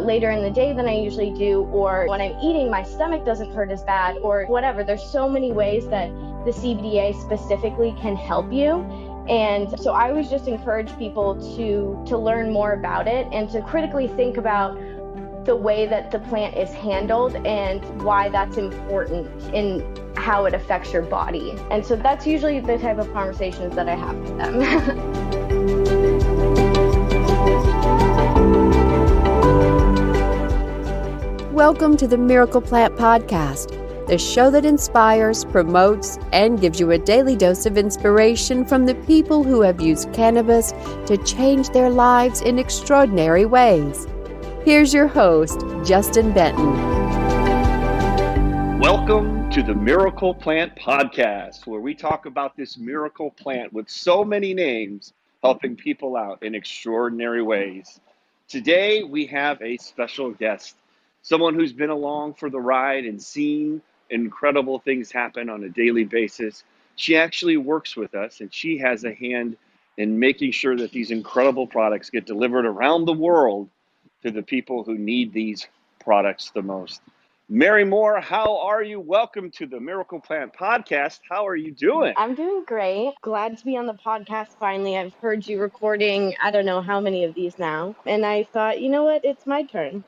later in the day than I usually do, or when I'm eating, my stomach doesn't hurt as bad, or whatever. There's so many ways that the CBDA specifically can help you. And so I always just encourage people to learn more about it and to critically think about the way that the plant is handled and why that's important in how it affects your body. And so that's usually the type of conversations that I have with them. Welcome to the Miracle Plant Podcast, the show that inspires, promotes, and gives you a daily dose of inspiration from the people who have used cannabis to change their lives in extraordinary ways. Here's your host, Justin Benton. Welcome to the Miracle Plant Podcast, where we talk about this miracle plant with so many names helping people out in extraordinary ways. Today, we have a special guest, someone who's been along for the ride and seen incredible things happen on a daily basis. She actually works with us, and she has a hand in making sure that these incredible products get delivered around the world to the people who need these products the most. Mary Moir, how are you? Welcome to the Miracle Plant Podcast. How are you doing? I'm doing great. Glad to be on the podcast finally. I've heard you recording, I don't know how many of these now. And I thought, you know what? It's my turn.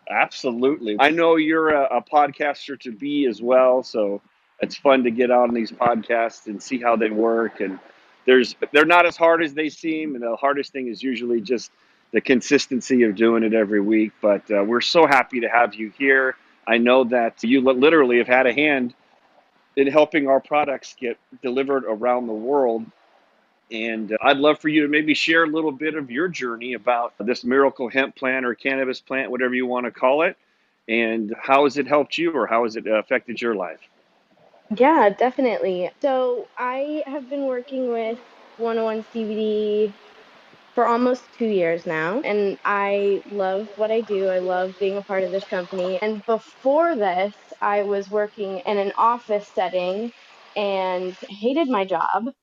Absolutely. I know you're a podcaster to be as well, so it's fun to get on these podcasts and see how they work. And they're not as hard as they seem, and the hardest thing is usually just the consistency of doing it every week. But we're so happy to have you here. I know that you literally have had a hand in helping our products get delivered around the world. And I'd love for you to maybe share a little bit of your journey about this miracle hemp plant or cannabis plant, whatever you want to call it, and how has it helped you or how has it affected your life? Yeah, definitely. So I have been working with 101 CBD for almost 2 years now, and I love what I do. I love being a part of this company. And before this, I was working in an office setting and hated my job.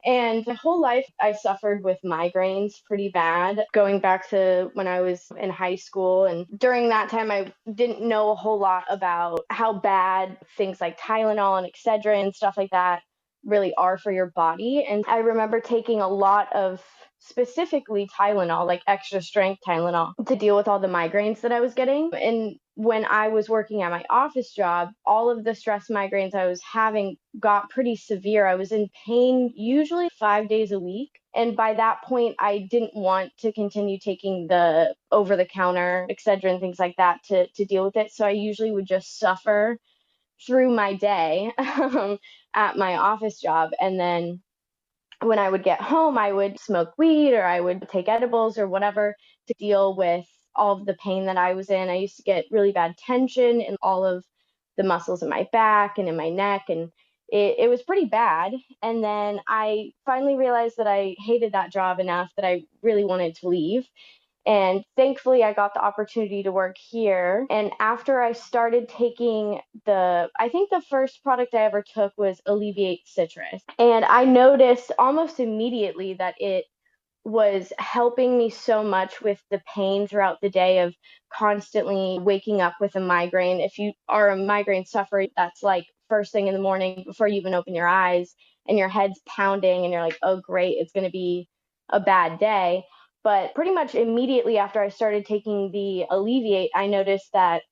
And my whole life, I suffered with migraines pretty bad, going back to when I was in high school. And during that time, I didn't know a whole lot about how bad things like Tylenol and Excedrin and stuff like that really are for your body. And I remember taking a lot of specifically Tylenol, like extra strength Tylenol, to deal with all the migraines that I was getting. And when I was working at my office job, all of the stress migraines I was having got pretty severe. I was in pain usually 5 days a week. And by that point, I didn't want to continue taking the over-the-counter Excedrin, things like that to deal with it. So I usually would just suffer through my day at my office job. And then when I would get home, I would smoke weed or I would take edibles or whatever to deal with all of the pain that I was in. I used to get really bad tension in all of the muscles in my back and in my neck, and it was pretty bad. And then I finally realized that I hated that job enough that I really wanted to leave. And thankfully, I got the opportunity to work here. And after I started taking I think the first product I ever took was Alleviate Citrus. And I noticed almost immediately that it was helping me so much with the pain throughout the day of constantly waking up with a migraine. If you are a migraine sufferer, that's like first thing in the morning before you even open your eyes and your head's pounding and you're like, oh, great, it's going to be a bad day. But pretty much immediately after I started taking the Alleviate, I noticed that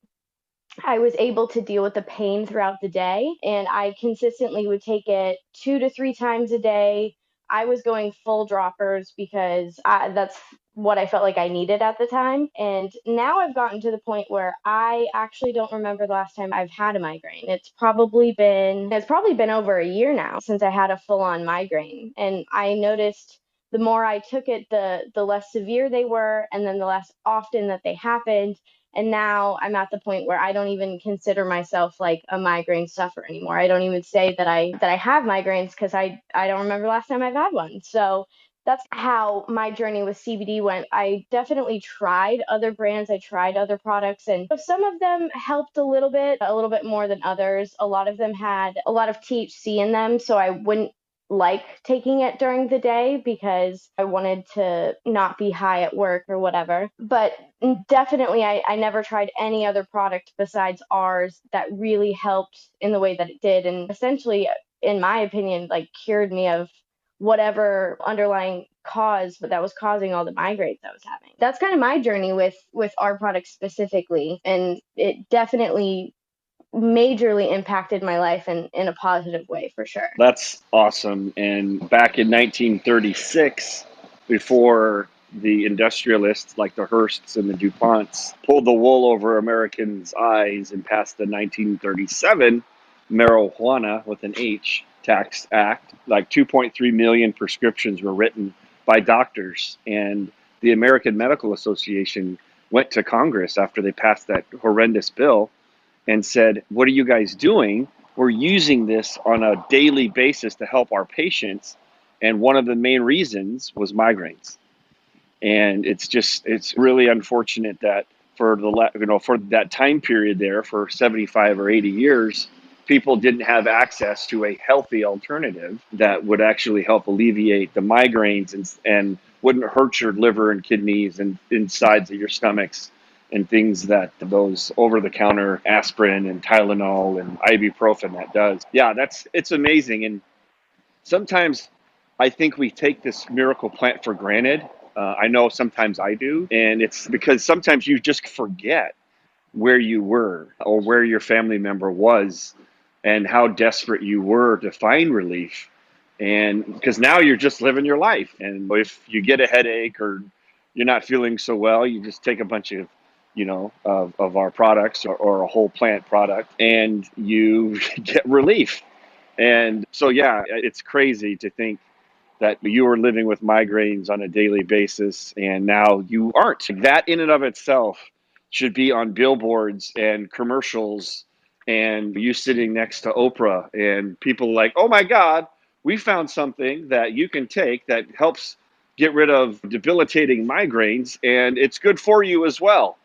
I was able to deal with the pain throughout the day, and I consistently would take it 2 to 3 times a day. I was going full droppers because that's what I felt like I needed at the time. And now I've gotten to the point where I actually don't remember the last time I've had a migraine. It's probably been over a year now since I had a full-on migraine. And I noticed the more I took it, the less severe they were, and then the less often that they happened. And now I'm at the point where I don't even consider myself like a migraine sufferer anymore. I don't even say that I have migraines because I don't remember last time I've had one. So that's how my journey with CBD went. I definitely tried other brands. I tried other products, and some of them helped a little bit more than others. A lot of them had a lot of THC in them, so I wouldn't like taking it during the day because I wanted to not be high at work or whatever. But definitely, I never tried any other product besides ours that really helped in the way that it did. And essentially, in my opinion, like cured me of whatever underlying cause that was causing all the migraines I was having. That's kind of my journey with our product specifically. And it definitely majorly impacted my life in a positive way for sure. That's awesome. And back in 1936, before the industrialists like the Hearsts and the DuPonts pulled the wool over Americans' eyes and passed the 1937 Marijuana with an H Tax Act, like 2.3 million prescriptions were written by doctors. And the American Medical Association went to Congress after they passed that horrendous bill and said, "What are you guys doing? We're using this on a daily basis to help our patients." And one of the main reasons was migraines. And it's really unfortunate that for that time period there for 75 or 80 years, people didn't have access to a healthy alternative that would actually help alleviate the migraines and wouldn't hurt your liver and kidneys and insides of your stomachs and things that those over-the-counter aspirin and Tylenol and ibuprofen that does. Yeah, it's amazing. And sometimes I think we take this miracle plant for granted. I know sometimes I do. And it's because sometimes you just forget where you were or where your family member was and how desperate you were to find relief. And because now you're just living your life. And if you get a headache or you're not feeling so well, you just take a bunch of, of our products or a whole plant product and you get relief. And so, yeah, it's crazy to think that you were living with migraines on a daily basis and now you aren't. That in and of itself should be on billboards and commercials and you sitting next to Oprah and people like, "Oh my God, we found something that you can take that helps get rid of debilitating migraines and it's good for you as well."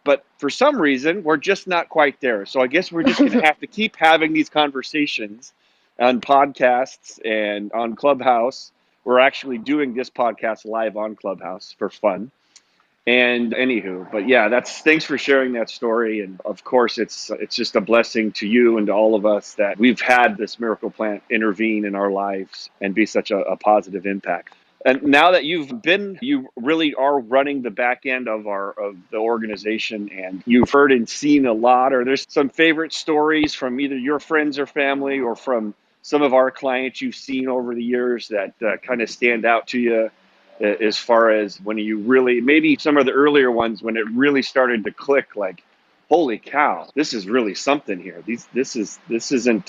But for some reason, we're just not quite there. So I guess we're just going to have to keep having these conversations on podcasts and on Clubhouse. We're actually doing this podcast live on Clubhouse for fun. And anywho, but yeah, thanks for sharing that story. And of course, it's just a blessing to you and to all of us that we've had this miracle plant intervene in our lives and be such a positive impact. And now that you really are running the back end of the organization, and you've heard and seen a lot. Or there's some favorite stories from either your friends or family, or from some of our clients you've seen over the years that kind of stand out to you, as far as when you really, maybe some of the earlier ones when it really started to click, like, holy cow, this is really something here. This isn't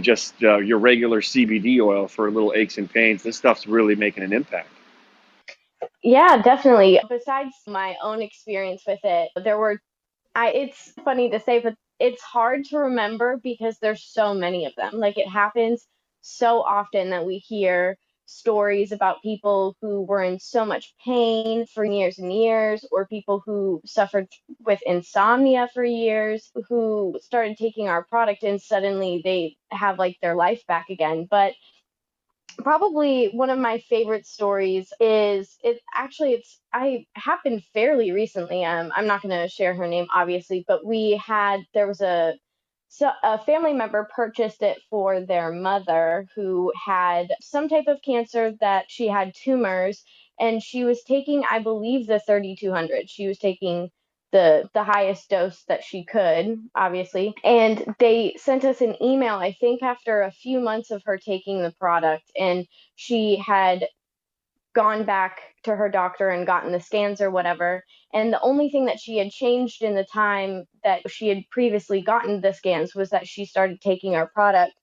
just your regular CBD oil for little aches and pains. This stuff's really making an impact. Yeah, definitely. Besides my own experience with it, it's funny to say, but it's hard to remember because there's so many of them. Like it happens so often that we hear stories about people who were in so much pain for years and years, or people who suffered with insomnia for years, who started taking our product and suddenly they have like their life back again. But probably one of my favorite stories is it's I happened fairly recently. I'm not going to share her name obviously, but there was a family member purchased it for their mother who had some type of cancer, that she had tumors, and she was taking, I believe, the 3200. She was taking the highest dose that she could, obviously. And they sent us an email, I think, after a few months of her taking the product, and she had gone back to her doctor and gotten the scans or whatever. And the only thing that she had changed in the time that she had previously gotten the scans was that she started taking our product.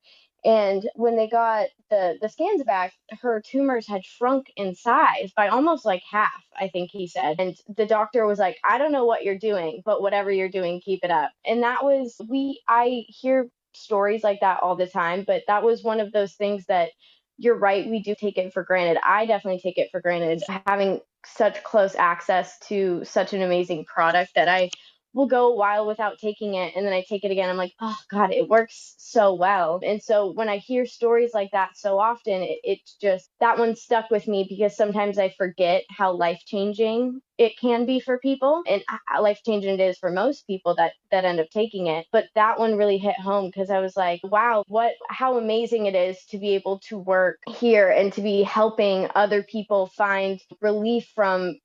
And when they got the scans back, her tumors had shrunk in size by almost like half, I think he said. And the doctor was like, "I don't know what you're doing, but whatever you're doing, keep it up." And I hear stories like that all the time, but that was one of those things that, you're right, we do take it for granted. I definitely take it for granted, having such close access to such an amazing product that I will go a while without taking it, and then I take it again. I'm like, oh God, it works so well. And so when I hear stories like that so often, it just, that one stuck with me because sometimes I forget how life changing it can be for people, and life changing it is for most people that end up taking it. But that one really hit home because I was like, wow, how amazing it is to be able to work here and to be helping other people find relief from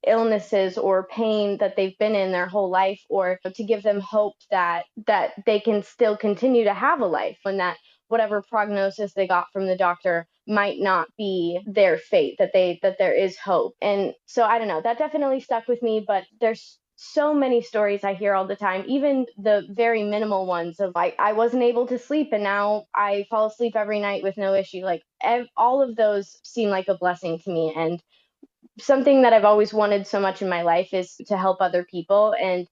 illnesses or pain that they've been in their whole life, or to give them hope that they can still continue to have a life, and that whatever prognosis they got from the doctor might not be their fate, that there is hope. And so I don't know, that definitely stuck with me. But there's so many stories I hear all the time, even the very minimal ones of like, I wasn't able to sleep and now I fall asleep every night with no issue. Like all of those seem like a blessing to me. And something that I've always wanted so much in my life is to help other people. And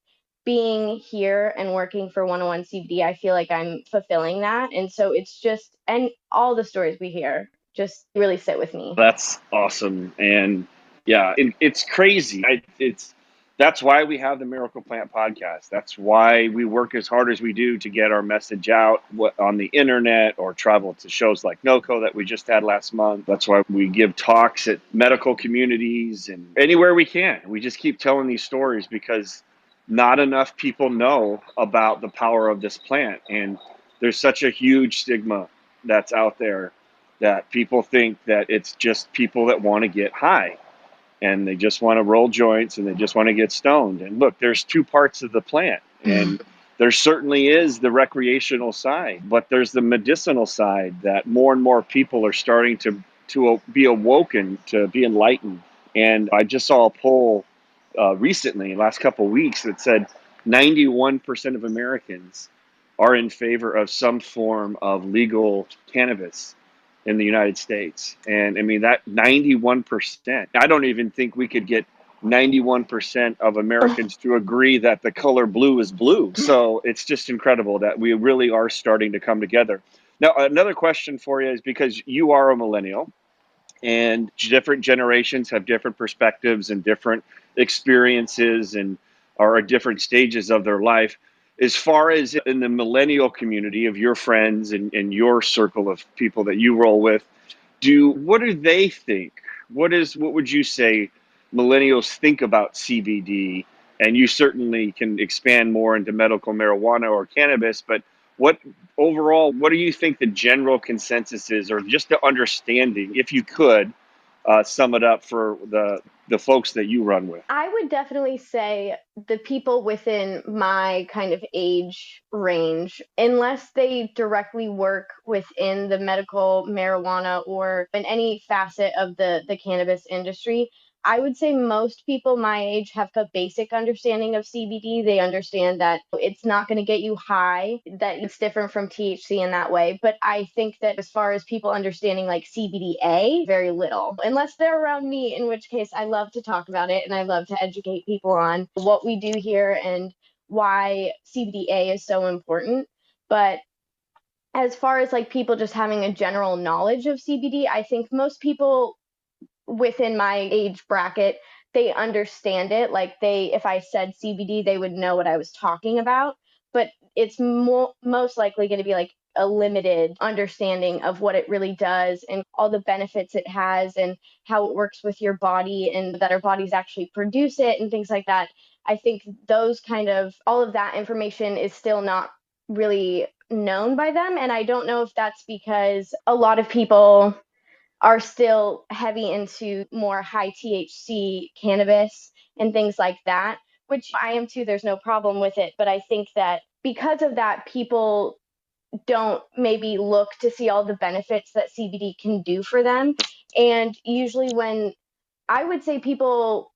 being here and working for 101 CBD, I feel like I'm fulfilling that. And so it's just, and all the stories we hear just really sit with me. That's awesome. And yeah, it's crazy. It's that's why we have the Miracle Plant podcast. That's why we work as hard as we do to get our message out on the internet, or travel to shows like NOCO that we just had last month. That's why we give talks at medical communities and anywhere we can. We just keep telling these stories because not enough people know about the power of this plant. And there's such a huge stigma that's out there, that people think that it's just people that want to get high and they just want to roll joints and they just want to get stoned. And look, there's two parts of the plant, and there certainly is the recreational side, but there's the medicinal side that more and more people are starting to be awoken, to be enlightened. And I just saw a poll recently, last couple of weeks, that said 91% of Americans are in favor of some form of legal cannabis in the United States. And I mean, that 91%, I don't even think we could get 91% of Americans to agree that the color blue is blue. So it's just incredible that we really are starting to come together. Now, another question for you is, because you are a millennial, and different generations have different perspectives and different experiences and are at different stages of their life. As far as in the millennial community of your friends and your circle of people that you roll with, what do they think? What would you say millennials think about CBD? And you certainly can expand more into medical marijuana or cannabis, but what overall, what do you think the general consensus is, or just the understanding, if you could sum it up for the folks that you run with? I would definitely say the people within my kind of age range, unless they directly work within the medical marijuana or in any facet of the cannabis industry, I would say most people my age have a basic understanding of CBD. They understand that it's not going to get you high, that it's different from THC in that way. But I think that as far as people understanding like CBDA, very little, unless they're around me, in which case I love to talk about it and I love to educate people on what we do here and why CBDA is so important. But as far as like people just having a general knowledge of CBD, I think most people within my age bracket, they understand it. Like if I said CBD, they would know what I was talking about. But it's most likely going to be like a limited understanding of what it really does and all the benefits it has and how it works with your body and that our bodies actually produce it and things like that. I think those kind of, all of that information is still not really known by them. And I don't know if that's because a lot of people are still heavy into more high THC cannabis and things like that, which I am too. There's no problem with it. But I think that because of that, people don't maybe look to see all the benefits that CBD can do for them. And usually, when I would say people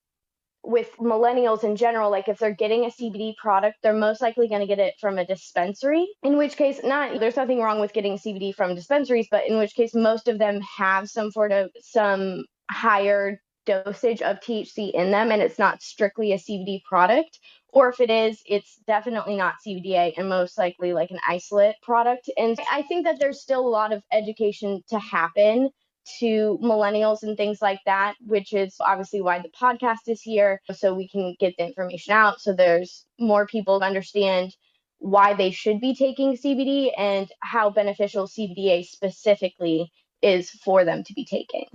with millennials in general, like if they're getting a CBD product, they're most likely going to get it from a dispensary, in which case, there's nothing wrong with getting CBD from dispensaries, but in which case, most of them have some higher dosage of THC in them, and it's not strictly a CBD product. Or if it is, it's definitely not CBDA and most likely like an isolate product. And I think that there's still a lot of education to happen to millennials and things like that, which is obviously why the podcast is here, so we can get the information out, so there's more people who understand why they should be taking CBD and how beneficial CBDA specifically is for them to be taking.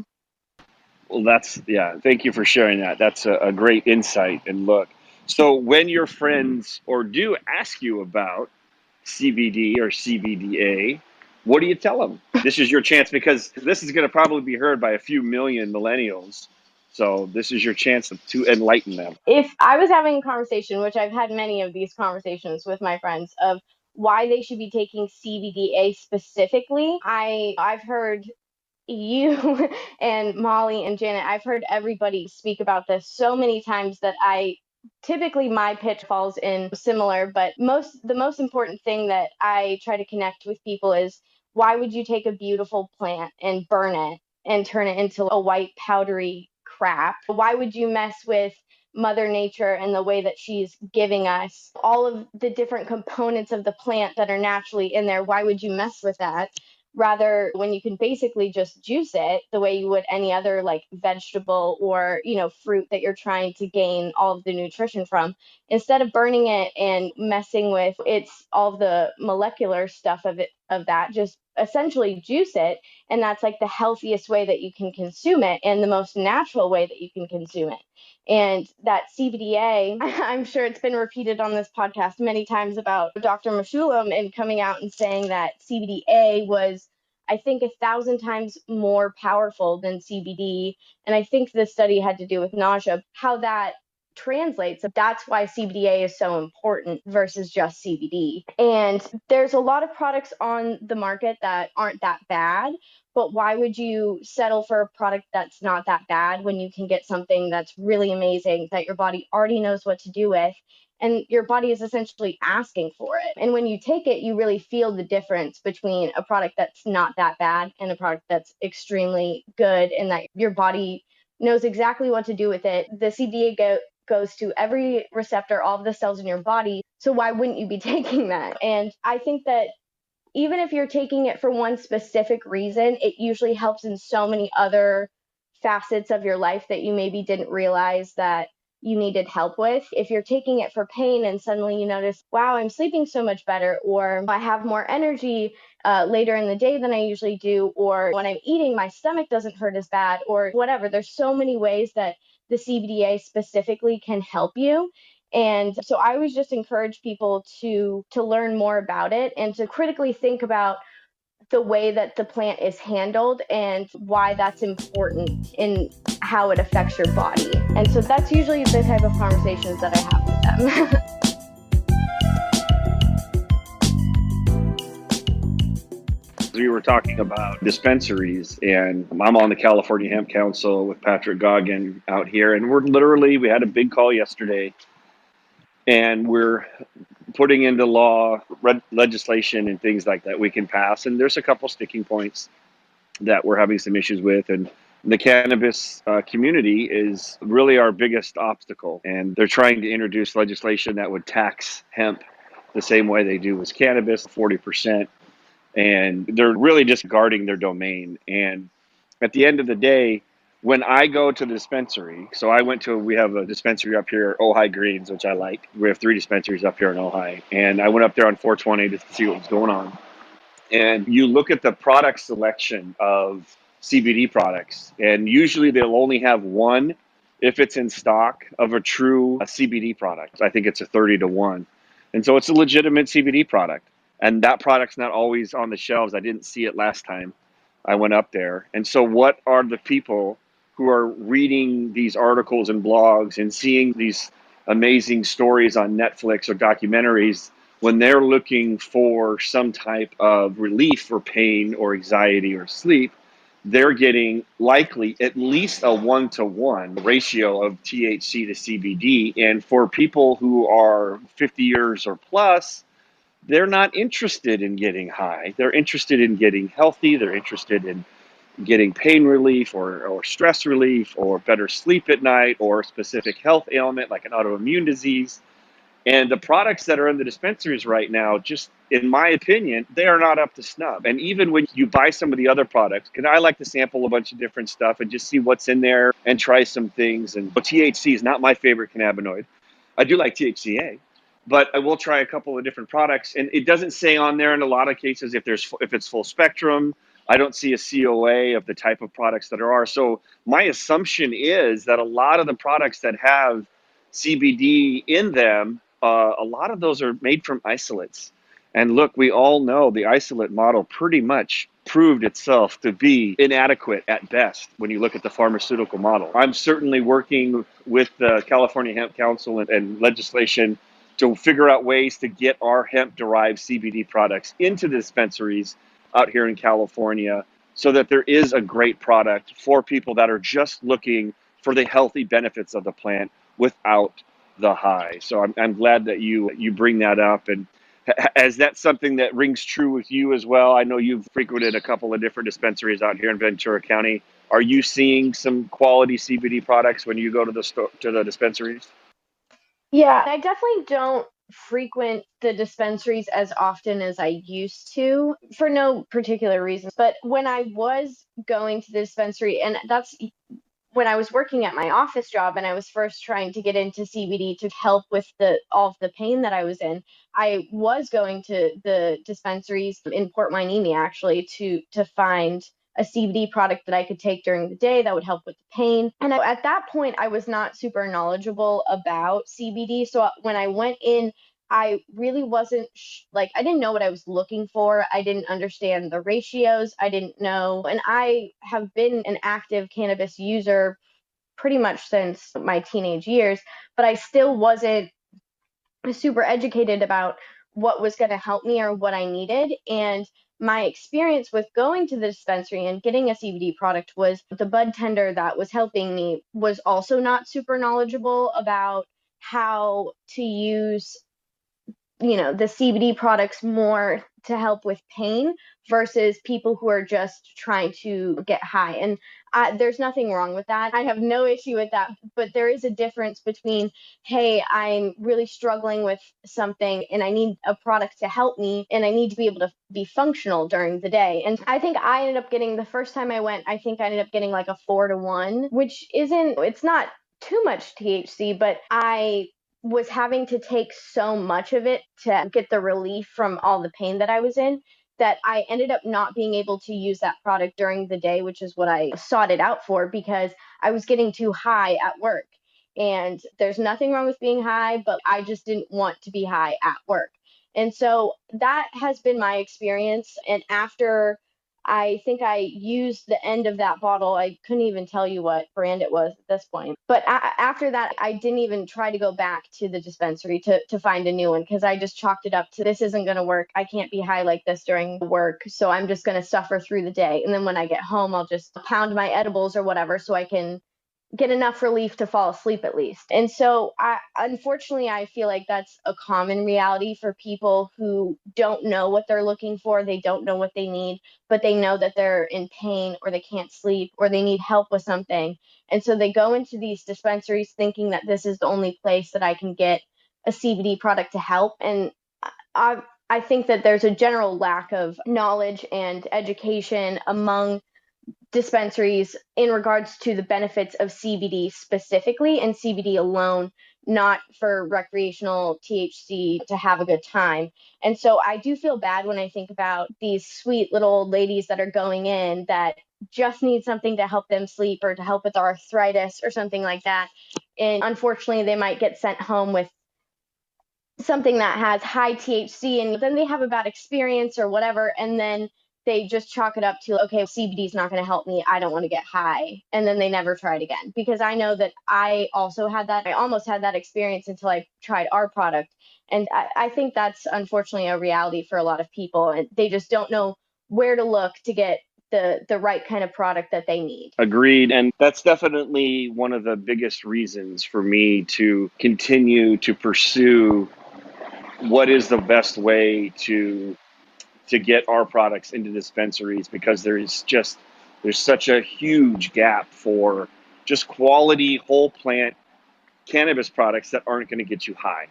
Well, thank you for sharing that. That's a great insight and look. So when your friends or do ask you about CBD or CBDA, what do you tell them? This is your chance, because this is going to probably be heard by a few million millennials. So this is your chance to enlighten them. If I was having a conversation, which I've had many of these conversations with my friends, of why they should be taking CBDA specifically, I've heard you and Molly and Janet, I've heard everybody speak about this so many times that typically my pitch falls in similar, but the most important thing that I try to connect with people is, why would you take a beautiful plant and burn it and turn it into a white powdery crap? Why would you mess with Mother Nature and the way that she's giving us all of the different components of the plant that are naturally in there? Why would you mess with that? Rather, when you can basically just juice it the way you would any other like vegetable or, fruit that you're trying to gain all of the nutrition from, instead of burning it and messing with all the molecular stuff of that, just essentially juice it. And that's like the healthiest way that you can consume it and the most natural way that you can consume it. And that CBDA, I'm sure it's been repeated on this podcast many times about Dr. Meshulam and coming out and saying that CBDA was, I think, 1,000 times more powerful than CBD. And I think this study had to do with nausea, how that translates. That's why CBDA is so important versus just CBD. And there's a lot of products on the market that aren't that bad, but why would you settle for a product that's not that bad when you can get something that's really amazing that your body already knows what to do with? And your body is essentially asking for it. And when you take it, you really feel the difference between a product that's not that bad and a product that's extremely good, and that your body knows exactly what to do with it. The CBDA goes to every receptor, all of the cells in your body. So why wouldn't you be taking that? And I think that even if you're taking it for one specific reason, it usually helps in so many other facets of your life that you maybe didn't realize that you needed help with. If you're taking it for pain and suddenly you notice, wow, I'm sleeping so much better, or I have more energy later in the day than I usually do, or when I'm eating, my stomach doesn't hurt as bad, or whatever. There's so many ways that the CBDA specifically can help you. And so I always just encourage people to learn more about it and to critically think about the way that the plant is handled and why that's important in how it affects your body. And so that's usually the type of conversations that I have with them. We were talking about dispensaries, and I'm on the California Hemp Council with Patrick Goggin out here, and we had a big call yesterday, and we're putting into law legislation and things like that we can pass. And there's a couple sticking points that we're having some issues with. And the cannabis community is really our biggest obstacle. And they're trying to introduce legislation that would tax hemp the same way they do with cannabis, 40%. And they're really just guarding their domain. And at the end of the day, when I go to the dispensary, we have a dispensary up here, Ojai Greens, which I like. We have 3 dispensaries up here in Ojai. And I went up there on 420 to see what was going on. And you look at the product selection of CBD products, and usually they'll only have one, if it's in stock, of a true CBD product. I think it's a 30-to-1. And so it's a legitimate CBD product. And that product's not always on the shelves. I didn't see it last time I went up there. And so what are the people who are reading these articles and blogs and seeing these amazing stories on Netflix or documentaries, when they're looking for some type of relief for pain or anxiety or sleep, they're getting likely at least a 1-to-1 ratio of THC to CBD. And for people who are 50 years or plus, they're not interested in getting high. They're interested in getting healthy. They're interested in getting pain relief or stress relief or better sleep at night or a specific health ailment like an autoimmune disease. And the products that are in the dispensaries right now, just in my opinion, they are not up to snuff. And even when you buy some of the other products, because I like to sample a bunch of different stuff and just see what's in there and try some things. And THC is not my favorite cannabinoid. I do like THCA, but I will try a couple of different products. And it doesn't say on there in a lot of cases if it's full spectrum. I don't see a COA of the type of products that there are. So my assumption is that a lot of the products that have CBD in them, a lot of those are made from isolates. And look, we all know the isolate model pretty much proved itself to be inadequate at best when you look at the pharmaceutical model. I'm certainly working with the California Hemp Council and legislation to figure out ways to get our hemp-derived CBD products into the dispensaries out here in California so that there is a great product for people that are just looking for the healthy benefits of the plant without the high. So I'm glad that you bring that up. And is that something that rings true with you as well? I know you've frequented a couple of different dispensaries out here in Ventura County. Are you seeing some quality CBD products when you go to the dispensaries? Yeah, I definitely don't frequent the dispensaries as often as I used to for no particular reason. But when I was going to the dispensary, and that's when I was working at my office job and I was first trying to get into CBD to help with all of the pain that I was in, I was going to the dispensaries in Port Hueneme actually to find a CBD product that I could take during the day that would help with the pain. And at that point, I was not super knowledgeable about CBD. So when I went in, I really wasn't like, I didn't know what I was looking for. I didn't understand the ratios. I didn't know. And I have been an active cannabis user pretty much since my teenage years, but I still wasn't super educated about what was going to help me or what I needed. And my experience with going to the dispensary and getting a CBD product was the bud tender that was helping me was also not super knowledgeable about how to use the CBD products more to help with pain versus people who are just trying to get high. And there's nothing wrong with that. I have no issue with that. But there is a difference between, hey, I'm really struggling with something and I need a product to help me and I need to be able to be functional during the day. And I think I ended up getting, the first time I went, I think I ended up getting like a 4-to-1, which it's not too much THC, but I was having to take so much of it to get the relief from all the pain that I was in that I ended up not being able to use that product during the day, which is what I sought it out for because I was getting too high at work. And there's nothing wrong with being high, but I just didn't want to be high at work. And so that has been my experience. And after I think I used the end of that bottle. I couldn't even tell you what brand it was at this point. But after that, I didn't even try to go back to the dispensary to find a new one because I just chalked it up to this isn't going to work. I can't be high like this during work. So I'm just going to suffer through the day. And then when I get home, I'll just pound my edibles or whatever so I can get enough relief to fall asleep at least. And so unfortunately, I feel like that's a common reality for people who don't know what they're looking for. They don't know what they need, but they know that they're in pain or they can't sleep or they need help with something. And so they go into these dispensaries thinking that this is the only place that I can get a CBD product to help. And I think that there's a general lack of knowledge and education among dispensaries in regards to the benefits of CBD specifically and CBD alone, not for recreational THC to have a good time. And so I do feel bad when I think about these sweet little old ladies that are going in that just need something to help them sleep or to help with arthritis or something like that. And unfortunately, they might get sent home with something that has high THC and then they have a bad experience or whatever. And then they just chalk it up to, okay, CBD is not going to help me. I don't want to get high. And then they never try it again because I know that I also had that. I almost had that experience until I tried our product. And I think that's unfortunately a reality for a lot of people. And they just don't know where to look to get the right kind of product that they need. Agreed. And that's definitely one of the biggest reasons for me to continue to pursue what is the best way to get our products into dispensaries because there's such a huge gap for just quality whole plant cannabis products that aren't going to get you high.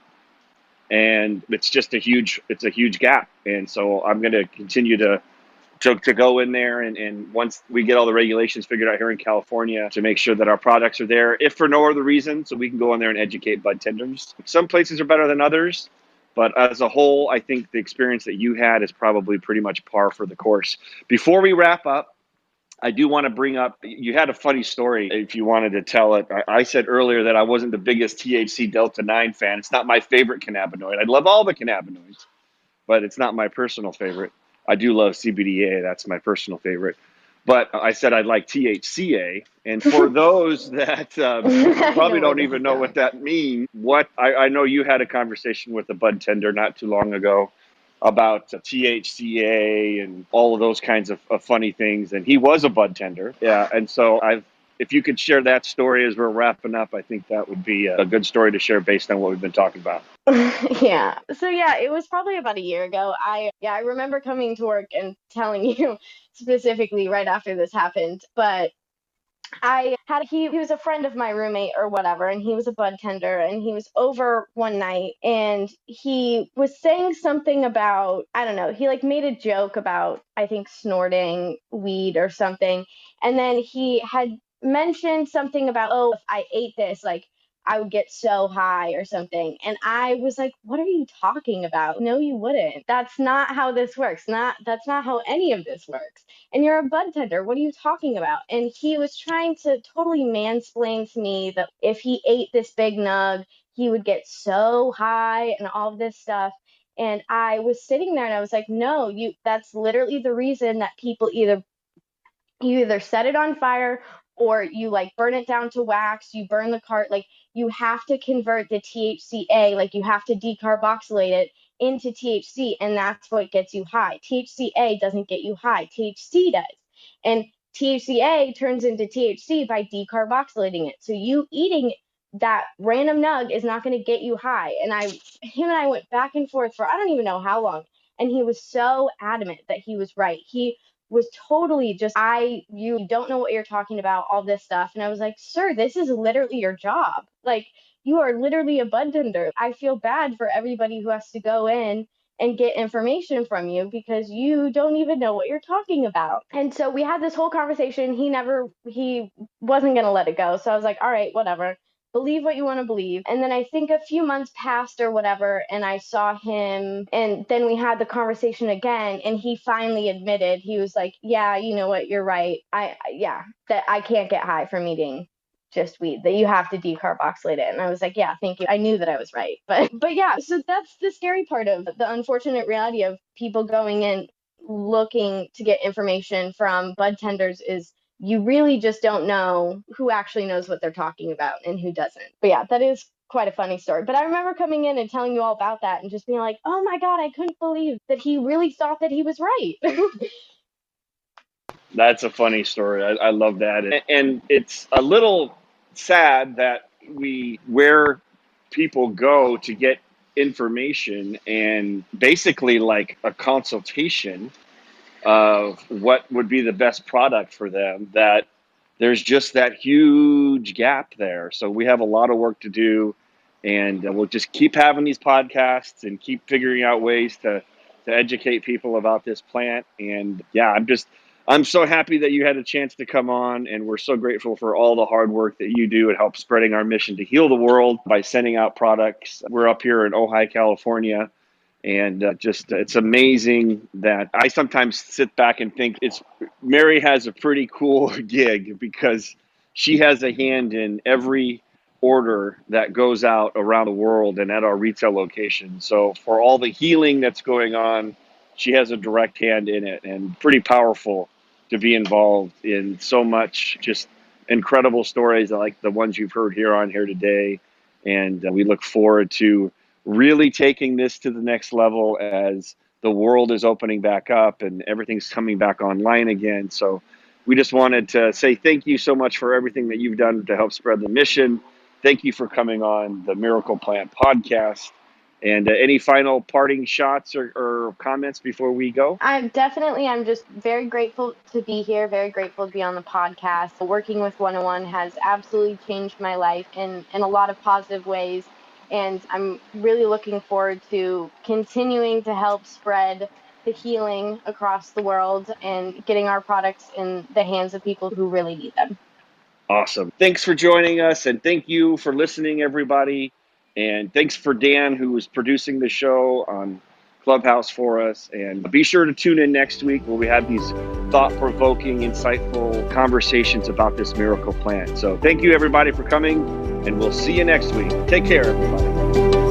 and it's a huge gap. And so I'm going to continue to go in there, and once we get all the regulations figured out here in California, to make sure that our products are there, if for no other reason, so we can go in there and educate bud tenders. Some places are better than others, but as a whole, I think the experience that you had is probably pretty much par for the course. Before we wrap up, I do want to bring up, you had a funny story if you wanted to tell it. I said earlier that I wasn't the biggest THC Delta 9 fan. It's not my favorite cannabinoid. I love all the cannabinoids, but it's not my personal favorite. I do love CBDA. That's my personal favorite. But I said I'd like THCA. And for those that probably don't even know what that means, I know you had a conversation with a bud tender not too long ago about THCA and all of those kinds of funny things. And he was a bud tender. Yeah. And so if you could share that story as we're wrapping up, I think that would be a good story to share based on what we've been talking about. Yeah. So yeah, it was probably about a year ago. I remember coming to work and telling you specifically right after this happened, but he was a friend of my roommate or whatever, and he was a bud tender, and he was over one night, and he was saying something about, I don't know, he like made a joke about, I think, snorting weed or something, and then he had mentioned something about, oh, if I ate this, like I would get so high or something. And I was like, what are you talking about? No, you wouldn't. That's not how this works. That's not how any of this works. And you're a bud tender. What are you talking about? And he was trying to totally mansplain to me that if he ate this big nug, he would get so high and all of this stuff. And I was sitting there and I was like, no, that's literally the reason that people you either set it on fire or you like burn it down to wax, you burn the cart, like you have to convert the THCA, like you have to decarboxylate it into THC, and that's what gets you high. THCA doesn't get you high, THC does. And THCA turns into THC by decarboxylating it. So you eating that random nug is not going to get you high. And him and I went back and forth for I don't even know how long. And he was so adamant that he was right. He was totally just, you don't know what you're talking about, all this stuff. And I was like, sir, this is literally your job. Like, you are literally a bud tender. I feel bad for everybody who has to go in and get information from you because you don't even know what you're talking about. And so we had this whole conversation. He wasn't going to let it go. So I was like, all right, whatever. Believe what you want to believe. And then I think a few months passed or whatever, and I saw him, and then we had the conversation again, and he finally admitted, he was like, yeah, you know what, you're right. That I can't get high from eating just weed, that you have to decarboxylate it. And I was like, yeah, thank you. I knew that I was right. But yeah, so that's the scary part of the unfortunate reality of people going in looking to get information from bud tenders is you really just don't know who actually knows what they're talking about and who doesn't. But yeah, that is quite a funny story. But I remember coming in and telling you all about that and just being like, oh my God, I couldn't believe that he really thought that he was right. That's a funny story. I love that. And it's a little sad that where people go to get information and basically like a consultation of what would be the best product for them, that there's just that huge gap there. So we have a lot of work to do, and we'll just keep having these podcasts and keep figuring out ways to educate people about this plant. And yeah, I'm so happy that you had a chance to come on, and we're so grateful for all the hard work that you do and help spreading our mission to heal the world by sending out products. We're up here in Ojai, California, and it's amazing that I sometimes sit back and think Mary has a pretty cool gig because she has a hand in every order that goes out around the world and at our retail location. So for all the healing that's going on, she has a direct hand in it, and pretty powerful to be involved in so much just incredible stories like the ones you've heard here today. And we look forward to really taking this to the next level as the world is opening back up and everything's coming back online again. So we just wanted to say thank you so much for everything that you've done to help spread the mission. Thank you for coming on the Miracle Plant podcast. And any final parting shots or comments before we go? I'm just very grateful to be here, very grateful to be on the podcast. Working with 101 has absolutely changed my life in a lot of positive ways. And I'm really looking forward to continuing to help spread the healing across the world and getting our products in the hands of people who really need them. Awesome. Thanks for joining us, and thank you for listening, everybody. And thanks for Dan, who is producing the show on Clubhouse for us. And be sure to tune in next week where we have these thought-provoking, insightful conversations about this miracle plant. So thank you, everybody, for coming, and we'll see you next week. Take care, everybody.